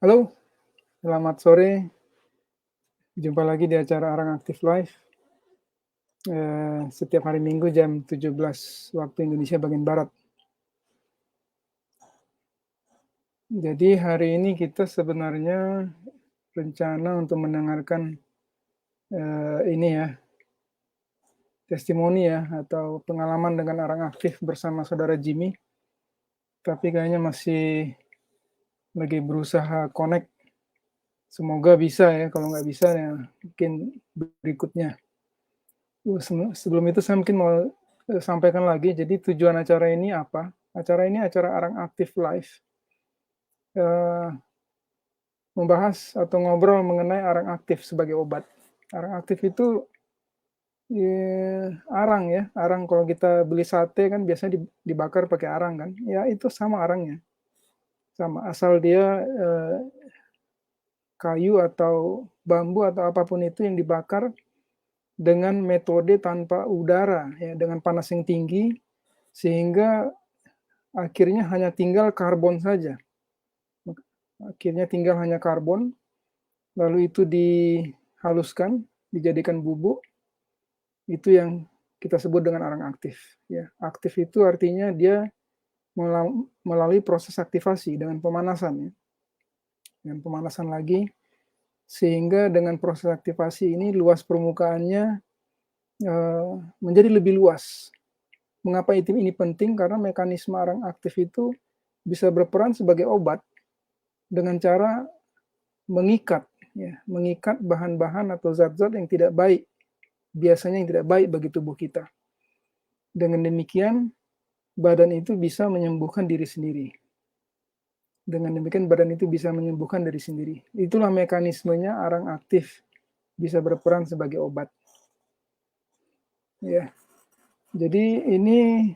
Halo, selamat sore. Jumpa lagi di acara Arang Aktif Live. Setiap hari Minggu jam 17 waktu Indonesia bagian Barat. Jadi hari ini kita sebenarnya rencana untuk mendengarkan ini ya, testimoni ya, atau pengalaman dengan Arang Aktif bersama saudara Jimmy. Tapi kayaknya masih lagi berusaha connect. Semoga bisa ya, kalau nggak bisa ya mungkin berikutnya. Sebelum itu saya mungkin mau sampaikan lagi, jadi tujuan acara ini apa? Acara ini acara Arang Aktif Live, membahas atau ngobrol mengenai arang aktif sebagai obat. Arang aktif itu arang ya, arang kalau kita beli sate kan biasanya dibakar pakai arang kan, ya itu sama arangnya, sama asal dia kayu atau bambu atau apapun itu yang dibakar dengan metode tanpa udara ya, dengan panas yang tinggi sehingga akhirnya hanya tinggal karbon saja. Akhirnya tinggal hanya karbon, lalu itu dihaluskan, dijadikan bubuk, itu yang kita sebut dengan arang aktif. Ya, aktif itu artinya dia melalui proses aktivasi dengan pemanasan, ya. Dengan pemanasan lagi, sehingga dengan proses aktivasi ini luas permukaannya menjadi lebih luas. Mengapa ini penting? Karena mekanisme arang aktif itu bisa berperan sebagai obat dengan cara mengikat, ya, mengikat bahan-bahan atau zat-zat yang tidak baik, biasanya yang tidak baik bagi tubuh kita. Dengan demikian, badan itu bisa menyembuhkan diri sendiri. Dengan demikian, badan itu bisa menyembuhkan diri sendiri. Itulah mekanismenya arang aktif bisa berperan sebagai obat. Ya, jadi ini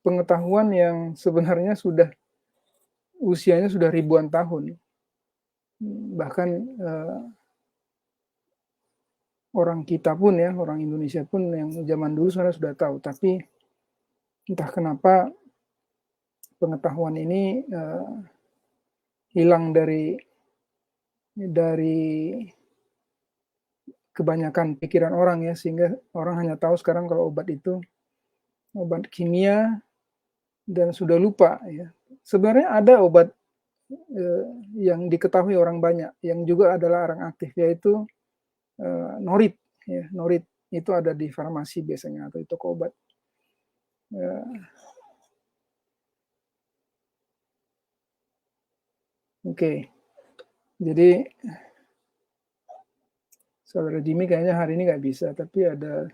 pengetahuan yang sebenarnya usianya sudah ribuan tahun. Bahkan orang kita pun ya, orang Indonesia pun yang zaman dulu sebenarnya sudah tahu, tapi entah kenapa pengetahuan ini hilang dari kebanyakan pikiran orang ya, sehingga orang hanya tahu sekarang kalau obat itu obat kimia dan sudah lupa ya. Sebenarnya ada obat yang diketahui orang banyak yang juga adalah arang aktif, yaitu norit ya. Norit itu ada di farmasi biasanya atau di toko obat. Oke. Jadi saudara Jimmy kayaknya hari ini nggak bisa, tapi ada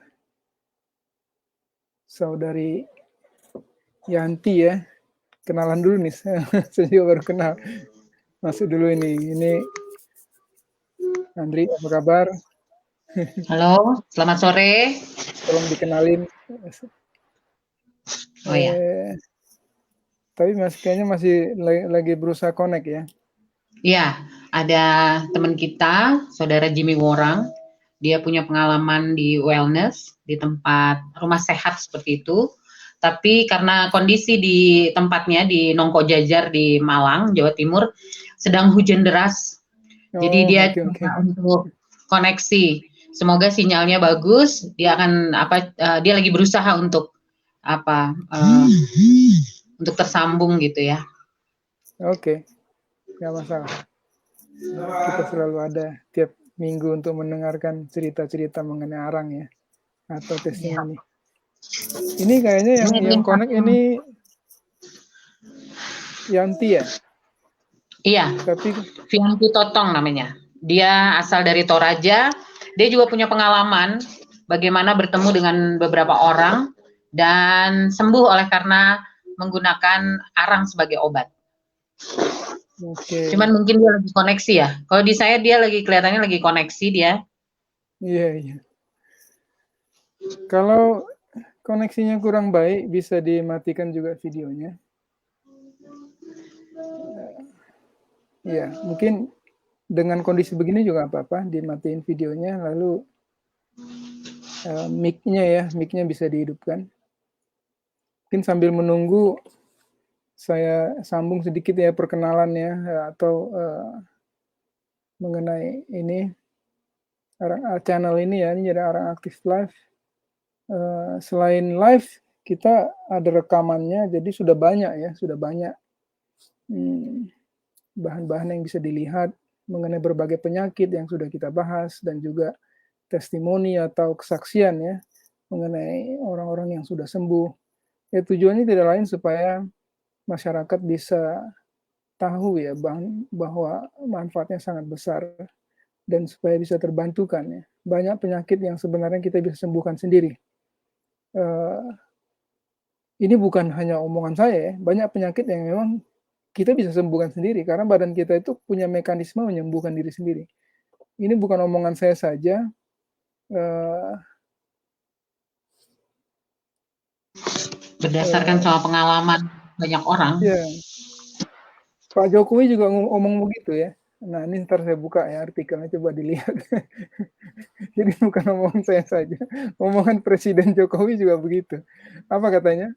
saudari Yanti ya. Kenalan dulu nih, saya juga baru kenal. Masuk dulu ini. Ini Andri, apa kabar? Halo, selamat sore. Tolong dikenalin. Oh ya. Tapi kayaknya masih lagi berusaha connect ya. Iya, ada teman kita, saudara Jimmy Worang. Dia punya pengalaman di wellness, di tempat rumah sehat seperti itu. Tapi karena kondisi di tempatnya di Nongko Jajar di Malang, Jawa Timur, sedang hujan deras. Jadi dia coba untuk koneksi. Semoga sinyalnya bagus. Dia akan dia lagi berusaha untuk untuk tersambung gitu ya. Oke, nggak masalah. Kita selalu ada tiap minggu untuk mendengarkan cerita-cerita mengenai arang ya, atau testimoni. Ini kayaknya yang connect ini Yanti ya? Iya, tapi Yanti Totong namanya. Dia asal dari Toraja. Dia juga punya pengalaman bagaimana bertemu dengan beberapa orang dan sembuh oleh karena menggunakan arang sebagai obat. Cuman mungkin dia lagi koneksi ya. Kalau di saya dia kelihatannya lagi koneksi dia. Iya. Kalau koneksinya kurang baik, bisa dimatikan juga videonya. Ya, mungkin dengan kondisi begini juga apa-apa, dimatiin videonya, lalu mic-nya bisa dihidupkan. Mungkin sambil menunggu saya sambung sedikit ya perkenalannya atau mengenai ini channel ini ya, ini jadi Orang Aktif Live. Selain live, kita ada rekamannya, jadi sudah banyak ya, sudah banyak bahan-bahan yang bisa dilihat mengenai berbagai penyakit yang sudah kita bahas dan juga testimoni atau kesaksian ya mengenai orang-orang yang sudah sembuh. Ya tujuannya tidak lain supaya masyarakat bisa tahu ya bahwa manfaatnya sangat besar dan supaya bisa terbantukan ya. Banyak penyakit yang sebenarnya kita bisa sembuhkan sendiri. Ini bukan hanya omongan saya ya, banyak penyakit yang memang kita bisa sembuhkan sendiri karena badan kita itu punya mekanisme menyembuhkan diri sendiri. Ini bukan omongan saya saja. Berdasarkan soal pengalaman banyak orang. Ya, Pak Jokowi juga ngomong begitu ya. Nah ini ntar saya buka ya artikelnya, coba dilihat. Jadi bukan omongan saya saja, omongan Presiden Jokowi juga begitu. Apa katanya?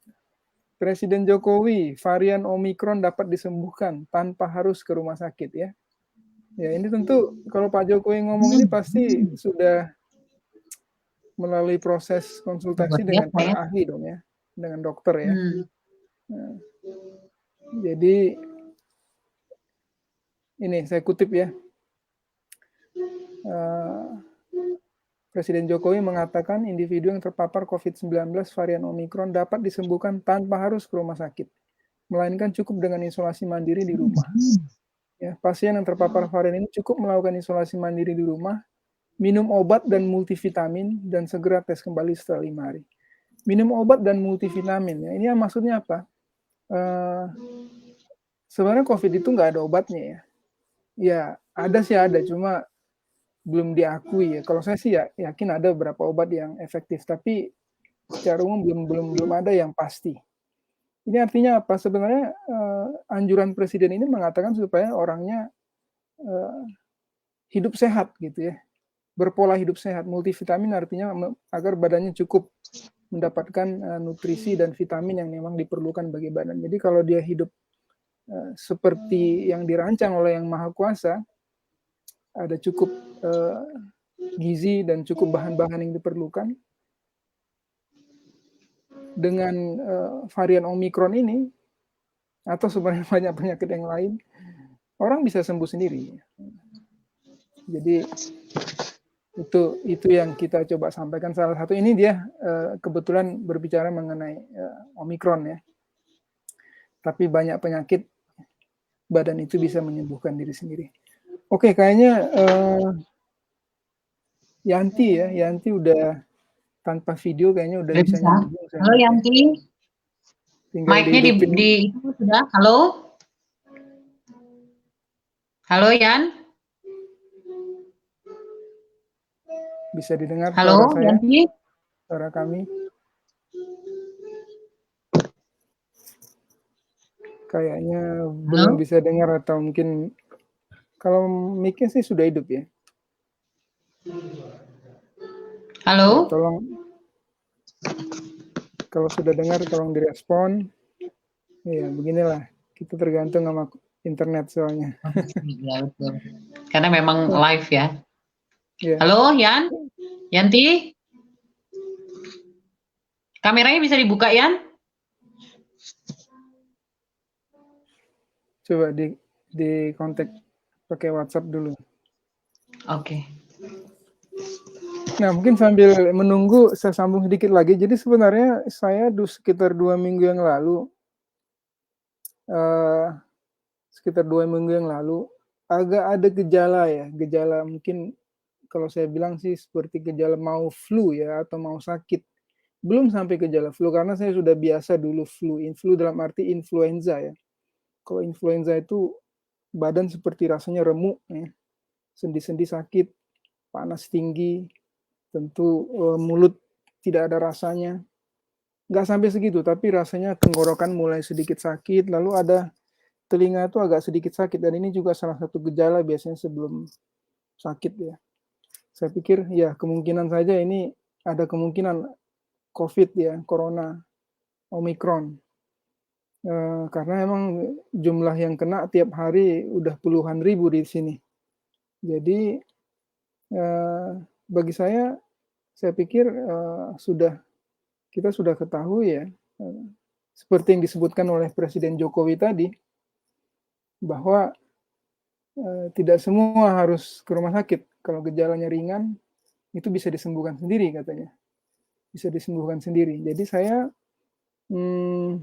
Presiden Jokowi, varian Omikron dapat disembuhkan tanpa harus ke rumah sakit ya. Ya ini tentu kalau Pak Jokowi ngomong ini pasti sudah melalui proses konsultasi dengan para ahli dong ya, dengan dokter ya. Nah, jadi ini saya kutip ya. Presiden Jokowi mengatakan individu yang terpapar COVID-19 varian Omikron dapat disembuhkan tanpa harus ke rumah sakit, melainkan cukup dengan isolasi mandiri di rumah. Ya, pasien yang terpapar varian ini cukup melakukan isolasi mandiri di rumah, minum obat dan multivitamin, dan segera tes kembali setelah 5 hari. Minum obat dan multivitamin, ya, ini maksudnya apa? Sebenarnya COVID itu nggak ada obatnya ya. Ya, ada sih ada, cuma belum diakui ya. Kalau saya sih ya yakin ada beberapa obat yang efektif, tapi secara umum belum ada yang pasti. Ini artinya apa? Sebenarnya anjuran presiden ini mengatakan supaya orangnya hidup sehat gitu ya, berpola hidup sehat. Multivitamin artinya agar badannya cukup mendapatkan nutrisi dan vitamin yang memang diperlukan bagi badan. Jadi kalau dia hidup seperti yang dirancang oleh Yang Maha Kuasa, ada cukup gizi dan cukup bahan-bahan yang diperlukan. Dengan varian Omikron ini, atau sebenarnya banyak penyakit yang lain, orang bisa sembuh sendiri. Jadi itu yang kita coba sampaikan. Salah satu ini dia kebetulan berbicara mengenai Omikron ya. Tapi banyak penyakit badan itu bisa menyembuhkan diri sendiri. Oke, kayaknya Yanti udah tanpa video kayaknya udah bisa nyambung. Halo Yanti. Mic-nya di itu sudah. Halo. Halo Yan. Bisa didengar Halo, suara saya? Yanti. Suara kami? Kayaknya belum bisa dengar atau mungkin kalau mic-nya sih sudah hidup ya. Halo. Ya, tolong kalau sudah dengar tolong direspon. Ya beginilah, kita tergantung sama internet soalnya. Ya, betul. Karena memang live ya. Ya. Halo Yan, Yanti. Kameranya bisa dibuka Yan? Coba di kontak pakai WhatsApp dulu. Oke. Nah mungkin sambil menunggu saya sambung sedikit lagi. Jadi sebenarnya saya sekitar 2 minggu yang lalu, agak ada gejala ya, gejala mungkin kalau saya bilang sih seperti gejala mau flu ya atau mau sakit. Belum sampai gejala flu karena saya sudah biasa dulu flu dalam arti influenza ya. Kalau influenza itu badan seperti rasanya remuk ya, sendi-sendi sakit, panas tinggi, tentu mulut tidak ada rasanya. Nggak sampai segitu, tapi rasanya tenggorokan mulai sedikit sakit, lalu ada telinga itu agak sedikit sakit, dan ini juga salah satu gejala biasanya sebelum sakit ya. Saya pikir ya kemungkinan saja ini ada kemungkinan COVID ya, Corona, Omikron. karena emang jumlah yang kena tiap hari udah puluhan ribu di sini. Jadi, bagi saya pikir, kita sudah ketahui ya, seperti yang disebutkan oleh Presiden Jokowi tadi, bahwa, tidak semua harus ke rumah sakit. Kalau gejalanya ringan, itu bisa disembuhkan sendiri katanya, bisa disembuhkan sendiri. Jadi saya, mmm,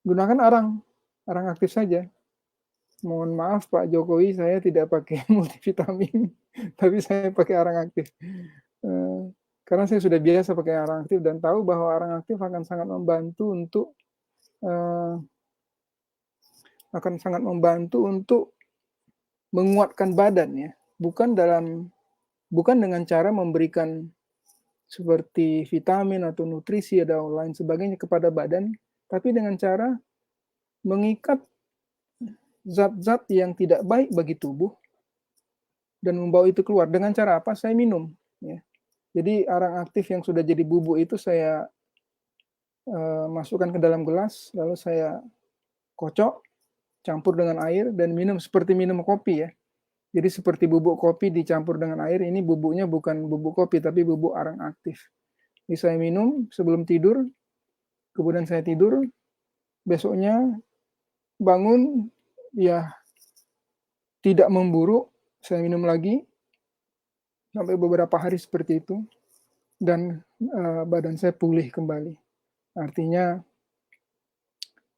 gunakan arang aktif saja. Mohon maaf Pak Jokowi, saya tidak pakai multivitamin, tapi saya pakai arang aktif. Eee, karena saya sudah biasa pakai arang aktif dan tahu bahwa arang aktif akan sangat membantu untuk, eee, menguatkan badan ya, bukan dengan cara memberikan seperti vitamin atau nutrisi atau lain sebagainya kepada badan, tapi dengan cara mengikat zat-zat yang tidak baik bagi tubuh dan membawa itu keluar. Dengan cara apa? Saya minum, ya. Jadi arang aktif yang sudah jadi bubuk itu saya, masukkan ke dalam gelas, lalu saya kocok, campur dengan air dan minum seperti minum kopi ya. Jadi seperti bubuk kopi dicampur dengan air, ini bubuknya bukan bubuk kopi tapi bubuk arang aktif. Jadi saya minum sebelum tidur, kemudian saya tidur, besoknya bangun, ya tidak memburuk, saya minum lagi, sampai beberapa hari seperti itu, dan, badan saya pulih kembali. Artinya,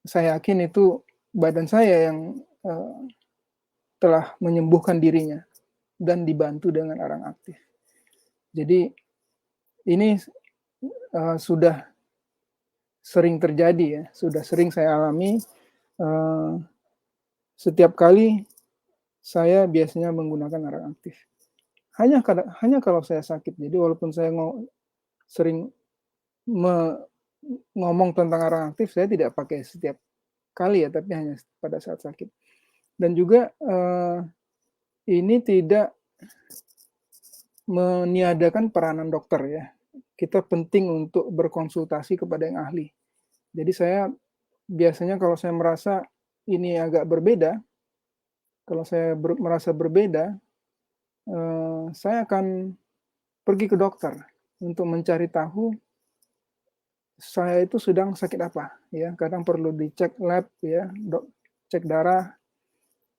saya yakin itu badan saya yang, telah menyembuhkan dirinya dan dibantu dengan arang aktif. Jadi ini, sudah sering terjadi ya, sudah sering saya alami, eee, setiap kali saya biasanya menggunakan arang aktif. Hanya kalau saya sakit. Jadi walaupun saya sering me ngomong tentang arang aktif, saya tidak pakai setiap kali ya, tapi hanya pada saat sakit. Dan juga, ini tidak meniadakan peranan dokter ya. Kita penting untuk berkonsultasi kepada yang ahli. Jadi saya biasanya kalau saya merasa ini agak berbeda, kalau saya merasa berbeda, saya akan pergi ke dokter untuk mencari tahu saya itu sedang sakit apa, ya. Kadang perlu dicek lab ya, cek darah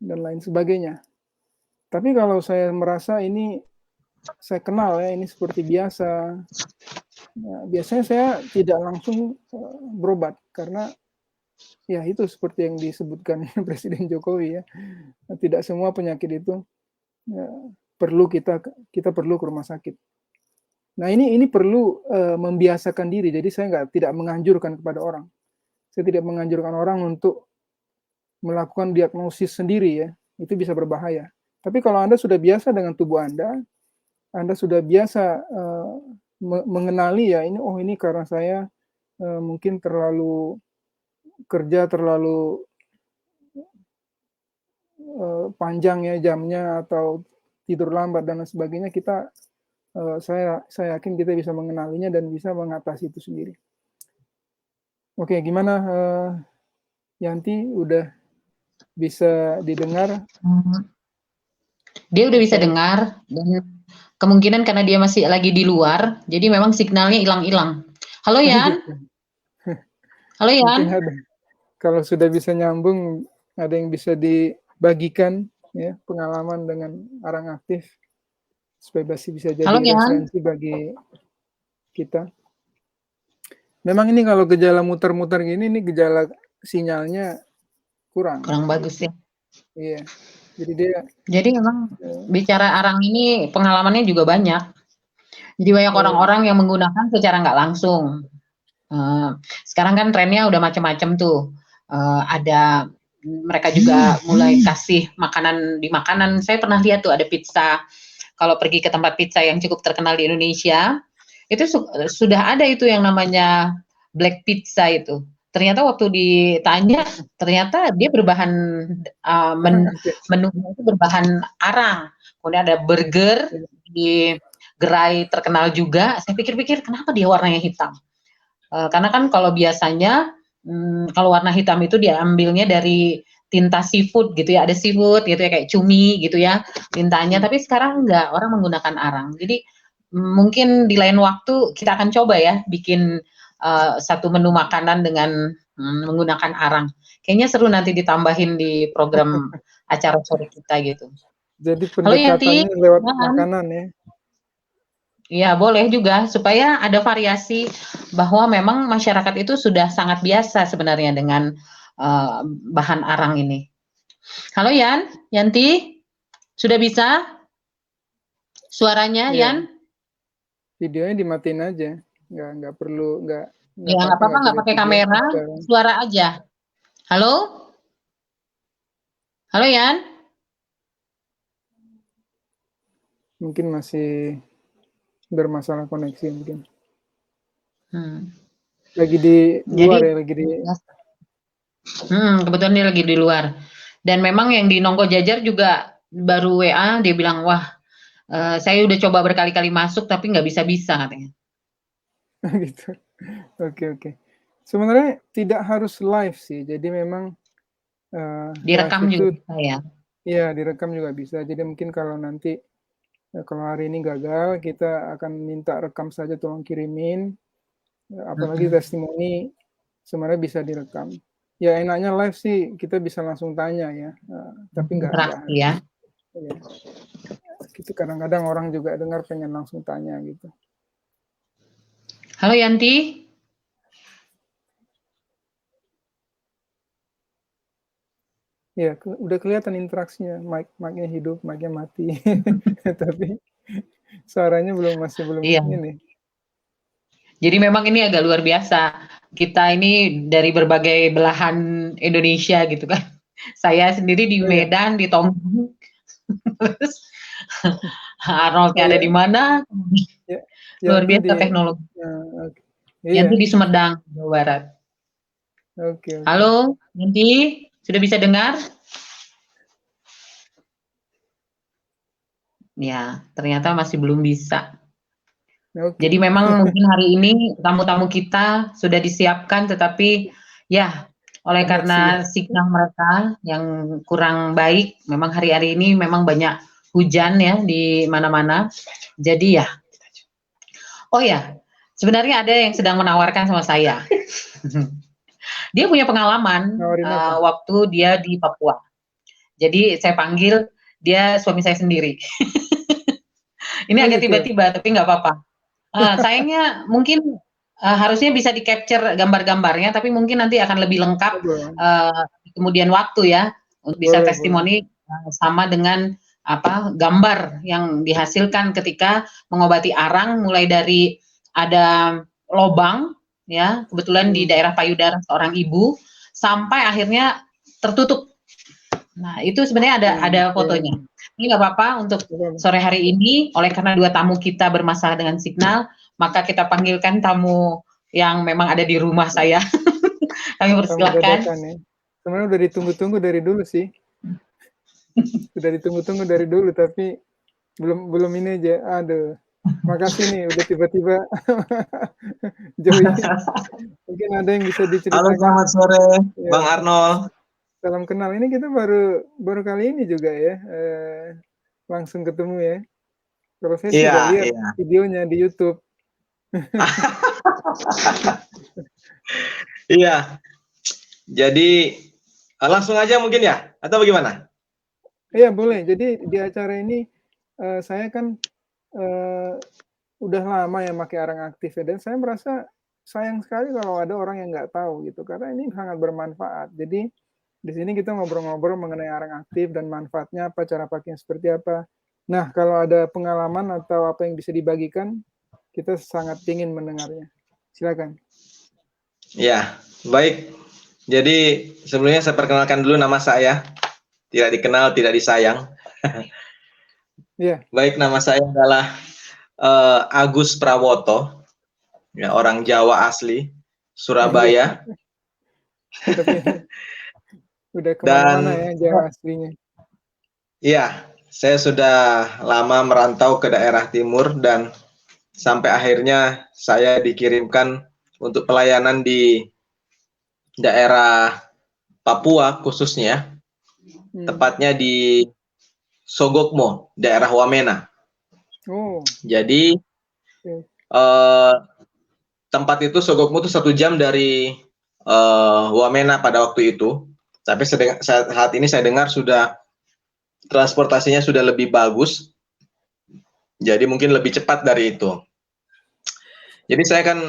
dan lain sebagainya. Tapi kalau saya merasa ini saya kenal ya, ini seperti biasa, ya biasanya saya tidak langsung, berobat karena ya itu seperti yang disebutkan Presiden Jokowi ya, tidak semua penyakit itu, ya perlu kita perlu ke rumah sakit. Nah ini perlu, membiasakan diri, jadi saya tidak menganjurkan kepada orang. Saya tidak menganjurkan orang untuk melakukan diagnosis sendiri ya, itu bisa berbahaya. Tapi kalau Anda sudah biasa dengan tubuh Anda sudah biasa, mengenali ya ini karena saya, mungkin terlalu kerja terlalu, panjang ya jamnya atau tidur lambat dan lain sebagainya, saya yakin kita bisa mengenalinya dan bisa mengatasi itu sendiri. Oke, gimana, Yanti, udah bisa didengar? Dia udah bisa Atau dengar dan kemungkinan karena dia masih lagi di luar, jadi memang signalnya hilang-hilang. Halo oh Yan, gitu, halo mungkin Yan. ada. Kalau sudah bisa nyambung, ada yang bisa dibagikan ya, pengalaman dengan arang aktif, supaya masih bisa Halo jadi Yan. referensi bagi kita. Memang ini kalau gejala muter-muter gini, ini gejala sinyalnya kurang. Kurang bagus ya. Iya, jadi dia, Jadi memang bicara arang ini pengalamannya juga banyak. Jadi banyak oh, orang-orang yang menggunakan secara nggak langsung. Sekarang kan trennya udah macam-macam tuh. Ada mereka juga mulai kasih makanan di makanan. Saya pernah lihat tuh ada pizza. Kalau pergi ke tempat pizza yang cukup terkenal di Indonesia, itu sudah ada itu yang namanya black pizza itu. Ternyata waktu ditanya, ternyata dia berbahan arang aktif. menunya itu berbahan arang. Kemudian ada burger di gerai terkenal juga. Saya pikir-pikir kenapa dia warnanya hitam? Karena kan kalau biasanya kalau warna hitam itu diambilnya dari tinta seafood gitu ya, ada seafood gitu ya kayak cumi gitu ya tintanya, tapi sekarang enggak, orang menggunakan arang. Jadi mungkin di lain waktu kita akan coba ya bikin satu menu makanan dengan menggunakan arang. Kayaknya seru nanti ditambahin di program acara sore kita gitu. Jadi Halo Yanti, pendekatannya lewat silakan. makanan ya. Iya, boleh juga supaya ada variasi bahwa memang masyarakat itu sudah sangat biasa sebenarnya dengan bahan arang ini. Halo Yanti, sudah bisa suaranya Iya, Yan? videonya dimatiin aja, nggak perlu nggak Ya nggak apa-apa apa-apa, nggak nggak boleh pakai video kamera, bisa. suara aja. Halo, halo Yan. Mungkin masih bermasalah koneksi mungkin. Lagi di Jadi, luar ya, lagi di. kebetulan dia lagi di luar. Dan memang yang di Nongko Jajar juga baru WA, dia bilang, wah saya udah coba berkali-kali masuk tapi nggak bisa-bisa katanya. Gitu. Oke. Sebenarnya tidak harus live sih. Jadi memang live Direkam juga itu bisa ya. ya direkam juga bisa. Jadi mungkin kalau nanti kalau hari ini gagal, kita akan minta rekam saja, tolong kirimin. Apalagi testimoni sebenarnya bisa direkam. Ya enaknya live sih kita bisa langsung tanya ya. Tapi nggak Interaksi harus. ya. Ya. Gitu, kadang-kadang orang juga dengar pengen langsung tanya gitu. Halo Yanti. Ya, udah kelihatan interaksinya, mic-nya hidup, mic-nya mati. Tapi suaranya masih belum Iya. ini. Jadi memang ini agak luar biasa. Kita ini dari berbagai belahan Indonesia gitu kan. Saya sendiri di Iya. Medan, di Tomang. Terus Arnoldnya ada Saya di mana? Luar Yanti biasa teknologi. iya. Yanti di Sumedang, Jawa Barat. Oke. Halo, Yanti, sudah bisa dengar? Ya, ternyata masih belum bisa. Oke. Jadi memang mungkin hari ini tamu-tamu kita sudah disiapkan, tetapi ya oleh Koneksi ya. karena signal mereka yang kurang baik, memang hari-hari ini memang banyak hujan ya di mana-mana. Jadi ya, oh ya, sebenarnya ada yang sedang menawarkan sama saya. Dia punya pengalaman Nawarin apa? waktu dia di Papua. Jadi saya panggil dia suami saya sendiri. Ini Oh agak gitu. tiba-tiba, tapi nggak apa-apa. Sayangnya mungkin harusnya bisa di-capture gambar-gambarnya, tapi mungkin nanti akan lebih lengkap kemudian waktu ya untuk bisa Boleh. testimoni sama dengan gambar yang dihasilkan ketika mengobati arang, mulai dari ada lobang ya, kebetulan di daerah payudara seorang ibu sampai akhirnya tertutup. Nah, itu sebenarnya ada fotonya. Ini nggak apa-apa untuk sore hari ini, oleh karena dua tamu kita bermasalah dengan signal, maka kita panggilkan tamu yang memang ada di rumah saya. Kami persilahkan. Ya. Sebenarnya udah ditunggu-tunggu dari dulu sih. Sudah ditunggu-tunggu dari dulu, tapi belum ini aja. Aduh, makasih nih udah tiba-tiba join. Mungkin ada yang bisa diceritakan. Halo, selamat sore, ya. Bang Arnold. Salam kenal. Ini kita baru kali ini juga ya, langsung ketemu ya. Kalau saya sih udah lihat videonya di YouTube. Iya. Jadi langsung aja mungkin ya, atau bagaimana? Iya boleh. Jadi di acara ini saya kan udah lama ya pakai arang aktif ya, dan saya merasa sayang sekali kalau ada orang yang nggak tahu gitu, karena ini sangat bermanfaat. Jadi di sini kita ngobrol-ngobrol mengenai arang aktif dan manfaatnya apa, cara pakainya seperti apa. Nah, kalau ada pengalaman atau apa yang bisa dibagikan, kita sangat ingin mendengarnya. Silakan. Ya, baik. Jadi sebelumnya saya perkenalkan dulu nama saya. Tidak dikenal, tidak disayang. Ya. Baik, nama saya adalah Agus Prawoto. Ya, orang Jawa asli, Surabaya. Tapi udah kemana-mana ya Jawa aslinya. Iya, saya sudah lama merantau ke daerah timur dan sampai akhirnya saya dikirimkan untuk pelayanan di daerah Papua khususnya, tepatnya di Sogokmo, daerah Wamena. Oh, Jadi oke. tempat itu Sogokmo itu 1 jam dari Wamena pada waktu itu. Tapi saat ini saya dengar sudah transportasinya sudah lebih bagus. Jadi mungkin lebih cepat dari itu. Jadi saya kan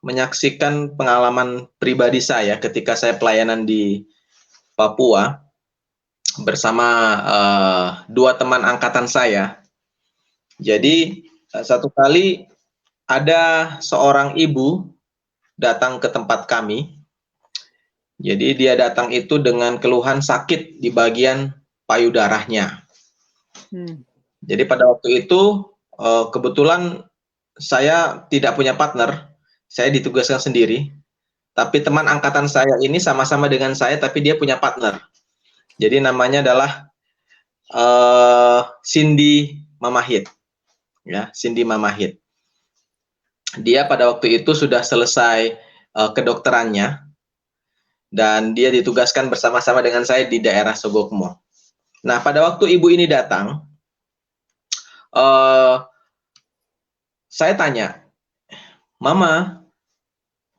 menyaksikan pengalaman pribadi saya ketika saya pelayanan di Papua bersama 2 teman angkatan saya. Jadi satu kali ada seorang ibu datang ke tempat kami. Jadi dia datang itu dengan keluhan sakit di bagian payudaranya. Jadi pada waktu itu kebetulan saya tidak punya partner, saya ditugaskan sendiri. Tapi teman angkatan saya ini sama-sama dengan saya, tapi dia punya partner. Jadi namanya adalah Cindy Mamahit, ya, Cindy Mamahit. Dia pada waktu itu sudah selesai kedokterannya, dan dia ditugaskan bersama-sama dengan saya di daerah Sogokmo. Nah, pada waktu ibu ini datang, saya tanya, Mama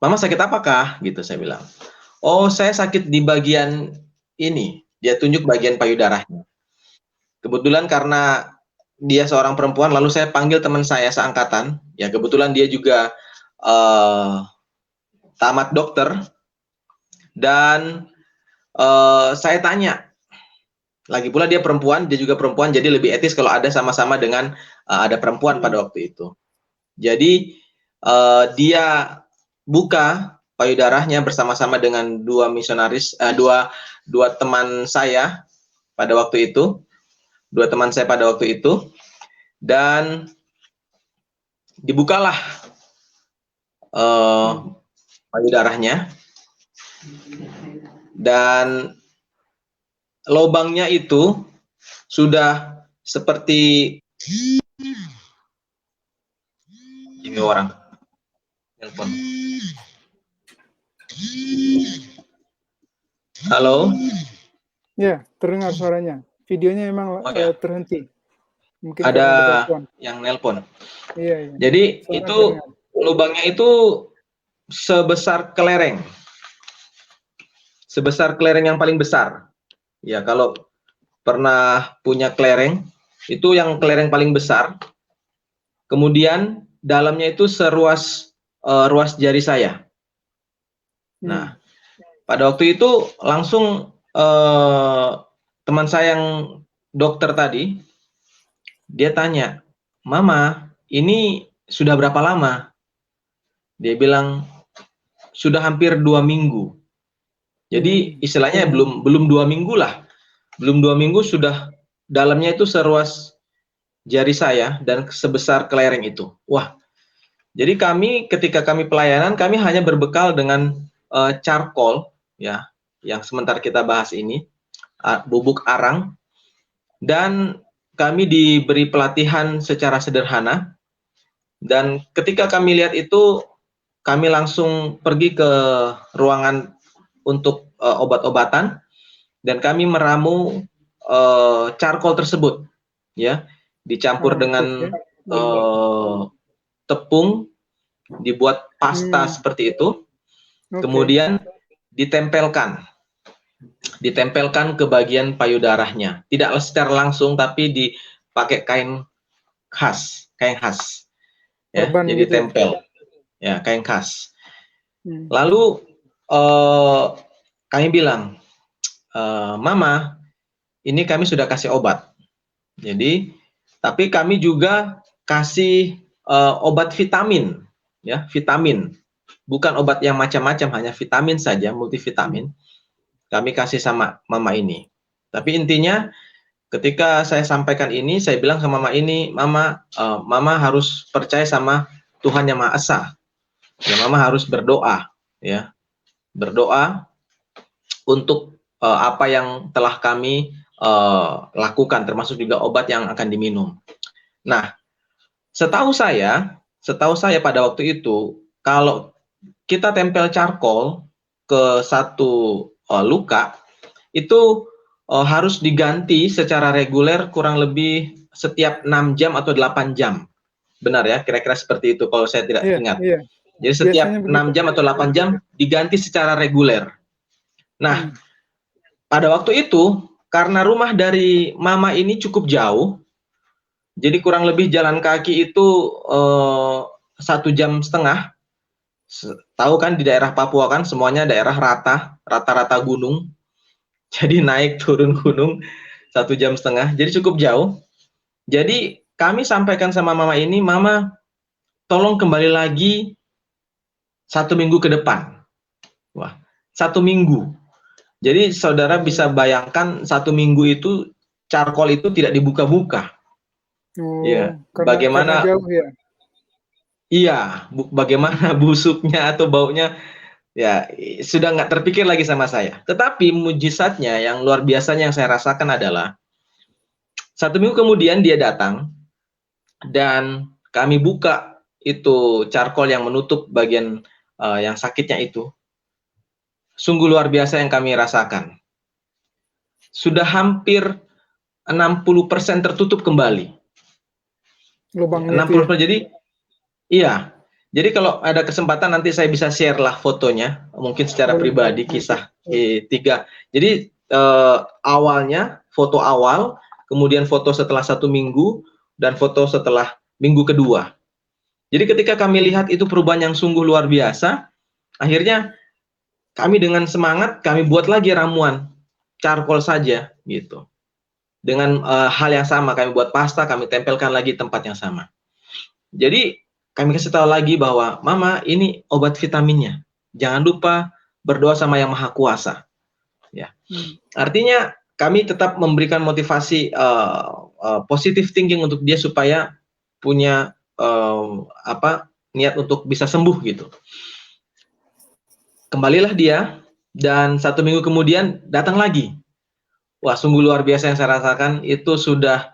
sakit apakah? Gitu saya bilang. Oh, saya sakit di bagian ini. Dia tunjuk bagian payudaranya. Kebetulan karena dia seorang perempuan, lalu saya panggil teman saya seangkatan. Ya, kebetulan dia juga tamat dokter. Dan saya tanya, lagi pula dia perempuan, dia juga perempuan, jadi lebih etis kalau ada sama-sama dengan ada perempuan pada waktu itu. Jadi dia buka payudaranya bersama-sama dengan 2 misionaris, dua teman saya pada waktu itu, 2 teman saya pada waktu itu, dan dibukalah payudaranya, dan lubangnya itu sudah seperti ini orang telepon. Halo? Ya, terdengar suaranya. Videonya memang terhenti. Mungkin ada telepon. Yang nelpon. Iya. Jadi Suara itu terdengar. lubangnya itu sebesar kelereng. Sebesar kelereng yang paling besar. Ya, kalau pernah punya kelereng, itu yang kelereng paling besar. Kemudian dalamnya itu seruas ruas jari saya. Nah, pada waktu itu langsung teman saya yang dokter tadi, dia tanya, Mama, ini sudah berapa lama? Dia bilang, sudah hampir 2 minggu. Jadi istilahnya belum 2 minggu lah. Belum 2 minggu sudah dalamnya itu seruas jari saya dan sebesar kelereng itu. Wah, jadi kami ketika kami pelayanan, kami hanya berbekal dengan charcoal, ya, yang sebentar kita bahas ini, bubuk arang, dan kami diberi pelatihan secara sederhana. Dan ketika kami lihat itu, kami langsung pergi ke ruangan untuk obat-obatan, dan kami meramu charcoal tersebut, ya, dicampur dengan tepung, dibuat pasta seperti itu, kemudian ditempelkan ke bagian payudaranya, tidak secara langsung, tapi dipakai kain khas, ya, jadi gitu, tempel, ya, kain khas. Lalu kami bilang, Mama, ini kami sudah kasih obat. Jadi, tapi kami juga kasih obat vitamin, ya, vitamin. Bukan obat yang macam-macam, hanya vitamin saja, multivitamin. Kami kasih sama Mama ini. Tapi intinya, ketika saya sampaikan ini, saya bilang ke Mama ini, Mama harus percaya sama Tuhan Yang Maha Esa. Ya, Mama harus berdoa, ya, berdoa untuk apa yang telah kami lakukan, termasuk juga obat yang akan diminum. Nah, setahu saya pada waktu itu, kalau kita tempel charcoal, ke satu luka itu harus diganti secara reguler kurang lebih setiap 6 jam atau 8 jam. Benar ya, kira-kira seperti itu kalau saya tidak Iya, ingat. iya. Jadi setiap Biasanya 6 begitu. jam atau 8 jam diganti secara reguler. Nah, pada waktu itu karena rumah dari mama ini cukup jauh, jadi kurang lebih jalan kaki itu 1,5 jam. Tahu kan di daerah Papua kan semuanya daerah rata-rata gunung. Jadi naik turun gunung 1,5 jam, jadi cukup jauh. Jadi kami sampaikan sama mama ini, mama tolong kembali lagi 1 minggu ke depan. Wah, 1 minggu. Jadi saudara bisa bayangkan 1 minggu itu charcoal itu tidak dibuka-buka. Oh, Ya, karena bagaimana? jauh ya. Iya, bagaimana busuknya atau baunya, ya sudah nggak terpikir lagi sama saya. Tetapi mujizatnya yang luar biasanya yang saya rasakan adalah 1 minggu kemudian dia datang dan kami buka itu charcoal yang menutup bagian yang sakitnya itu. Sungguh luar biasa yang kami rasakan. Sudah hampir 60% tertutup kembali. Lubangnya itu ya. 60%. Jadi iya. Jadi kalau ada kesempatan nanti saya bisa share lah fotonya, mungkin secara Boleh, pribadi boleh. kisah 3. Jadi awalnya foto awal, kemudian foto setelah 1 minggu, dan foto setelah minggu kedua. Jadi ketika kami lihat itu perubahan yang sungguh luar biasa, akhirnya kami dengan semangat kami buat lagi ramuan charcoal saja gitu. Dengan hal yang sama, kami buat pasta, kami tempelkan lagi tempat yang sama. Jadi kami kasih tahu lagi bahwa mama ini obat vitaminnya. Jangan lupa berdoa sama Yang Maha Kuasa. Ya. Artinya kami tetap memberikan motivasi positive thinking untuk dia supaya punya niat untuk bisa sembuh gitu. Kembalilah dia dan 1 minggu kemudian datang lagi. Wah, sungguh luar biasa yang saya rasakan. Itu sudah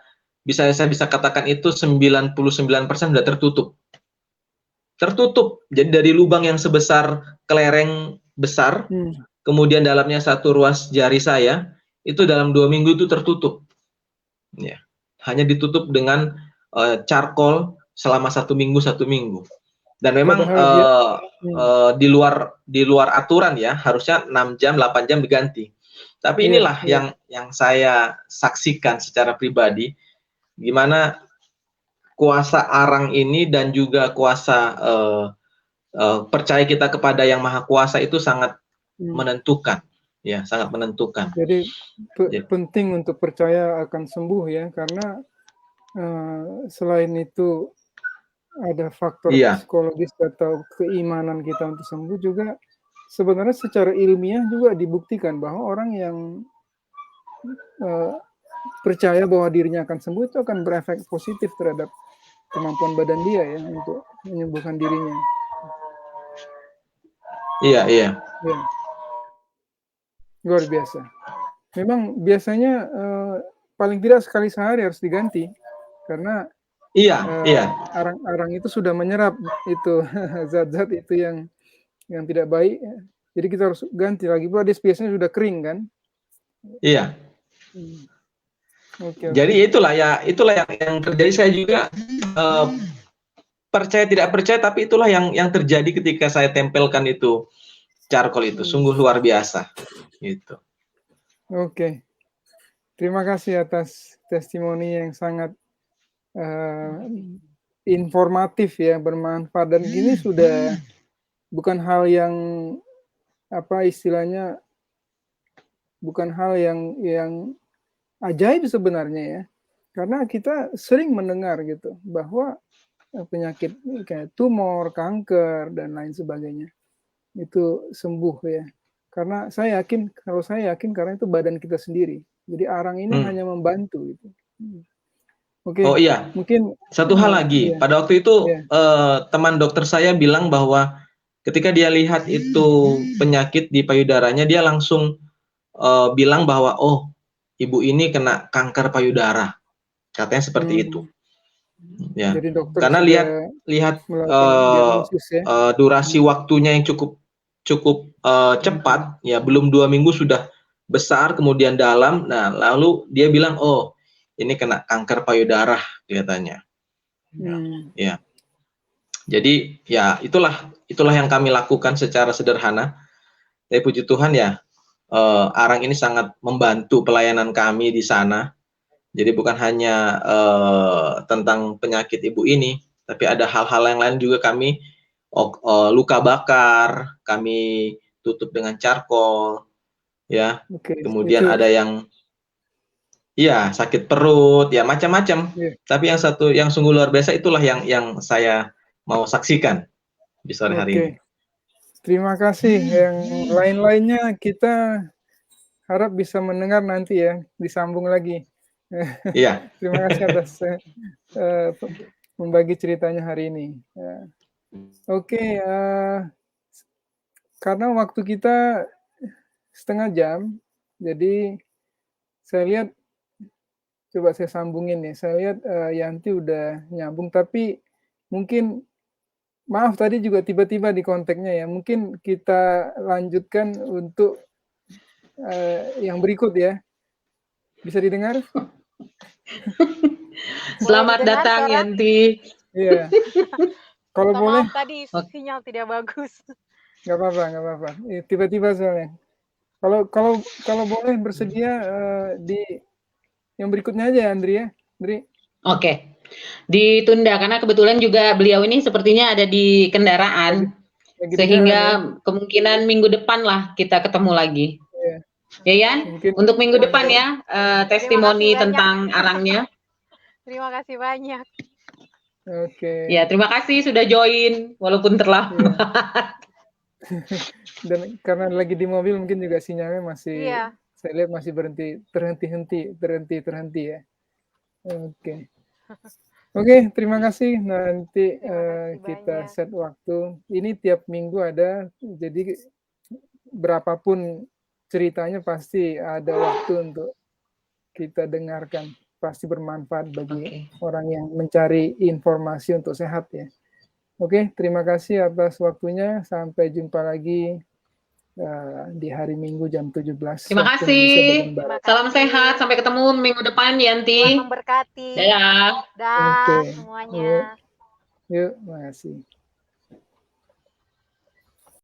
saya bisa katakan itu 99% sudah tertutup. Jadi dari lubang yang sebesar kelereng besar, kemudian dalamnya 1 ruas jari saya, itu dalam 2 minggu itu tertutup. Ya, hanya ditutup dengan charcoal selama 1 minggu. Dan memang di luar aturan ya, harusnya 6 jam, 8 jam diganti. Tapi inilah yang saya saksikan secara pribadi, gimana kuasa arang ini dan juga kuasa percaya kita kepada Yang Maha Kuasa itu sangat menentukan, ya, sangat menentukan. Jadi penting untuk percaya akan sembuh ya, karena selain itu ada faktor psikologis atau keimanan kita untuk sembuh juga. Sebenarnya secara ilmiah juga dibuktikan bahwa orang yang percaya bahwa dirinya akan sembuh itu akan berefek positif terhadap kemampuan badan dia ya untuk menyembuhkan dirinya. Iya. Luar biasa. Memang biasanya paling tidak sekali sehari harus diganti karena arang-arang itu sudah menyerap itu zat-zat itu yang tidak baik. Jadi kita harus ganti lagi. Pula dia biasanya sudah kering kan? Iya. Okay. Jadi itulah yang terjadi. Saya juga percaya tidak percaya, tapi itulah yang terjadi ketika saya tempelkan itu charcoal itu. Sungguh luar biasa gitu. Oke. Terima kasih atas testimoni yang sangat informatif ya, bermanfaat, dan ini sudah bukan hal yang istilahnya bukan hal yang ajaib sebenarnya ya, karena kita sering mendengar gitu bahwa penyakit kayak tumor, kanker dan lain sebagainya itu sembuh ya, karena saya yakin karena itu badan kita sendiri, jadi arang ini hanya membantu gitu. Oke. Oh iya, mungkin satu hal lagi. Pada waktu itu teman dokter saya bilang bahwa ketika dia lihat itu penyakit di payudaranya, dia langsung bilang bahwa oh, ibu ini kena kanker payudara. Katanya seperti itu. Ya. Jadi karena lihat durasi waktunya yang cukup cukup cepat, ya belum 2 minggu sudah besar, kemudian dalam. Nah, lalu dia bilang, oh ini kena kanker payudara katanya. Ya, jadi ya itulah yang kami lakukan secara sederhana. Tapi puji Tuhan ya, Arang ini sangat membantu pelayanan kami di sana. Jadi bukan hanya tentang penyakit ibu ini, tapi ada hal-hal yang lain juga kami luka bakar, kami tutup dengan charcoal, ya. Kemudian itu. ada yang sakit perut, ya macam-macam. Tapi yang satu yang sungguh luar biasa itulah yang saya mau saksikan di sore hari ini. Terima kasih. Yang lain-lainnya kita harap bisa mendengar nanti ya, disambung lagi. Iya. Terima kasih atas membagi ceritanya hari ini. Karena waktu kita setengah jam, jadi saya lihat, coba saya sambungin nih. Saya lihat Yanti udah nyambung, tapi mungkin maaf tadi juga tiba-tiba di kontaknya ya. Mungkin kita lanjutkan untuk yang berikut ya. Bisa didengar? Selamat datang Yanti. Iya. Kalau boleh. Maaf tadi sinyal tidak bagus. Nggak apa-apa. Tiba-tiba soalnya. Kalau boleh bersedia di yang berikutnya aja, Andri ya. Andri. Oke. Ditunda karena kebetulan juga beliau ini sepertinya ada di kendaraan. Sehingga kemungkinan minggu depan lah kita ketemu lagi. Ya Yan, untuk minggu depan ya, testimoni tentang Arangnya. Terima kasih banyak. Ya, terima kasih sudah join walaupun terlambat. Dan karena lagi di mobil mungkin juga sinyalnya masih, saya lihat masih terhenti ya. Oke, terima kasih. Nanti kita set waktu. Ini tiap minggu ada, jadi berapapun ceritanya pasti ada waktu untuk kita dengarkan. Pasti bermanfaat bagi orang yang mencari informasi untuk sehat ya. Oke, terima kasih atas waktunya. Sampai jumpa lagi di hari Minggu jam 17. Terima kasih. Salam sehat. Sampai ketemu minggu depan, Yanti. Tuhan memberkati. Dadah. Dah semuanya. Yuk, terima kasih.